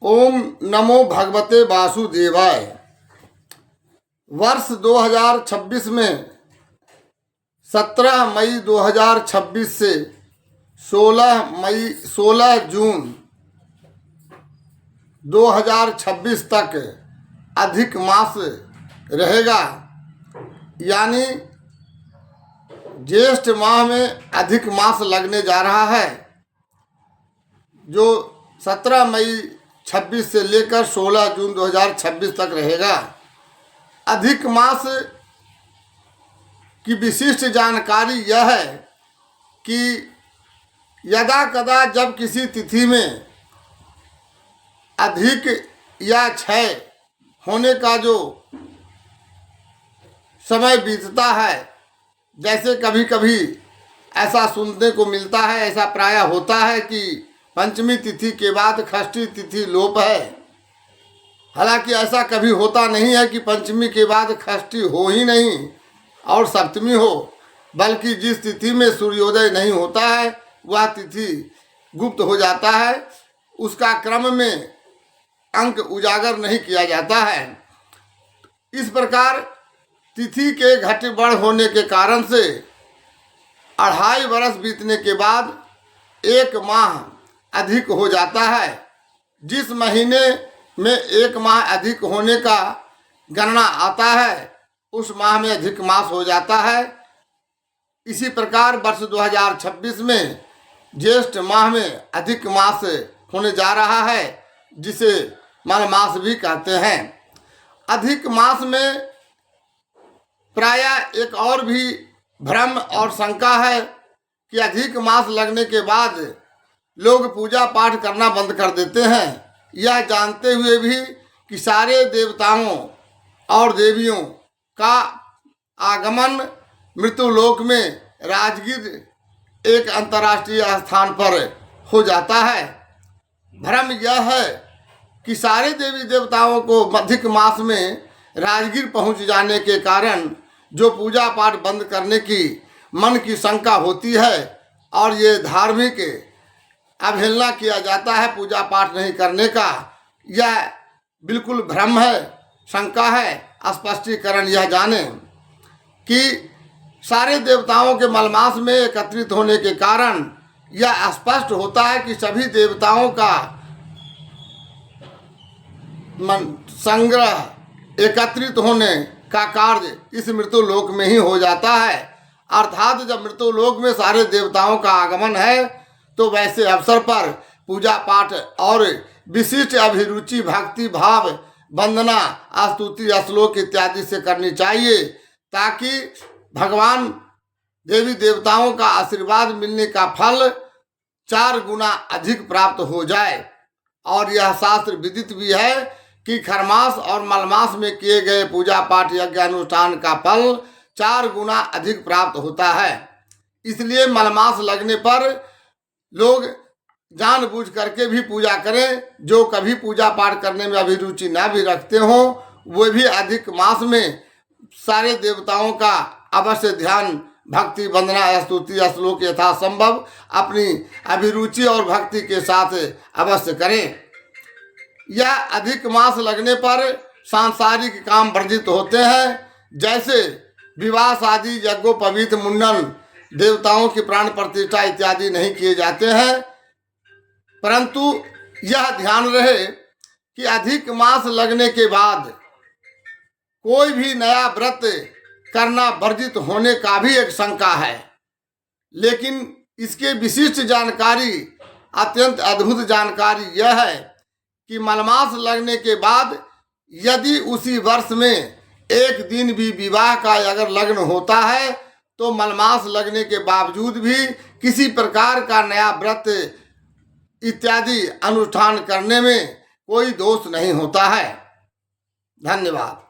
ओम नमो भगवते वासुदेवाय। वर्ष 2026 में 17 मई 2026 से 16 जून 2026 तक अधिक मास रहेगा। यानी ज्येष्ठ माह में अधिक मास लगने जा रहा है, जो 17 मई 26 से लेकर 16 जून 2026 तक रहेगा। अधिक मास की विशिष्ट जानकारी यह है कि यदा कदा जब किसी तिथि में अधिक या क्षय होने का जो समय बीतता है, जैसे कभी कभी ऐसा सुनने को मिलता है, ऐसा प्रायः होता है कि पंचमी तिथि के बाद षष्ठी तिथि लोप है। हालांकि ऐसा कभी होता नहीं है कि पंचमी के बाद षष्ठी हो ही नहीं और सप्तमी हो, बल्कि जिस तिथि में सूर्योदय नहीं होता है वह तिथि गुप्त हो जाता है, उसका क्रम में अंक उजागर नहीं किया जाता है। इस प्रकार तिथि के घट बढ़ होने के कारण से 2.5 वर्ष बीतने के बाद 1 माह अधिक हो जाता है। जिस महीने में 1 माह अधिक होने का गणना आता है, उस माह में अधिक मास हो जाता है। इसी प्रकार वर्ष 2026 में ज्येष्ठ माह में अधिक मास होने जा रहा है, जिसे मालमास भी कहते हैं। अधिक मास में प्रायः एक और भी भ्रम और शंका है कि अधिक मास लगने के बाद लोग पूजा पाठ करना बंद कर देते हैं, यह जानते हुए भी कि सारे देवताओं और देवियों का आगमन मृत्युलोक में राजगीर एक अंतर्राष्ट्रीय स्थान पर हो जाता है। भ्रम यह है कि सारे देवी देवताओं को अधिक मास में राजगीर पहुंच जाने के कारण जो पूजा पाठ बंद करने की मन की शंका होती है और ये धार्मिक अवहेलना किया जाता है पूजा पाठ नहीं करने का, यह बिल्कुल भ्रम है, शंका है। स्पष्टीकरण यह जाने कि सारे देवताओं के मलमास में एकत्रित होने के कारण यह स्पष्ट होता है कि सभी देवताओं का संग्रह एकत्रित होने का कार्य इस मृत्युलोक में ही हो जाता है। अर्थात जब मृत्युलोक में सारे देवताओं का आगमन है तो वैसे अवसर पर पूजा पाठ और विशिष्ट अभिरुचि भक्ति भाव वंदना स्तुति श्लोक इत्यादि से करनी चाहिए, ताकि भगवान देवी देवताओं का आशीर्वाद मिलने का फल 4 गुना अधिक प्राप्त हो जाए। और यह शास्त्र विदित भी है कि खरमास और मलमास में किए गए पूजा पाठ यज्ञ अनुष्ठान का फल 4 गुना अधिक प्राप्त होता है। इसलिए मलमास लगने पर लोग जानबूझ करके भी पूजा करें। जो कभी पूजा पाठ करने में अभिरुचि ना भी रखते हों, वे भी अधिक मास में सारे देवताओं का अवश्य ध्यान भक्ति वंदना स्तुति श्लोक यथासंभव अपनी अभिरुचि और भक्ति के साथ अवश्य करें। यह अधिक मास लगने पर सांसारिक काम वर्जित होते हैं, जैसे विवाह शादी यज्ञोपवीत मुंडन देवताओं की प्राण प्रतिष्ठा इत्यादि नहीं किए जाते हैं। परंतु यह ध्यान रहे कि अधिक मास लगने के बाद कोई भी नया व्रत करना वर्जित होने का भी एक शंका है, लेकिन इसके विशिष्ट जानकारी अत्यंत अद्भुत जानकारी यह है कि मलमास लगने के बाद यदि उसी वर्ष में 1 दिन भी विवाह का अगर लग्न होता है तो मलमास लगने के बावजूद भी किसी प्रकार का नया व्रत इत्यादि अनुष्ठान करने में कोई दोष नहीं होता है। धन्यवाद।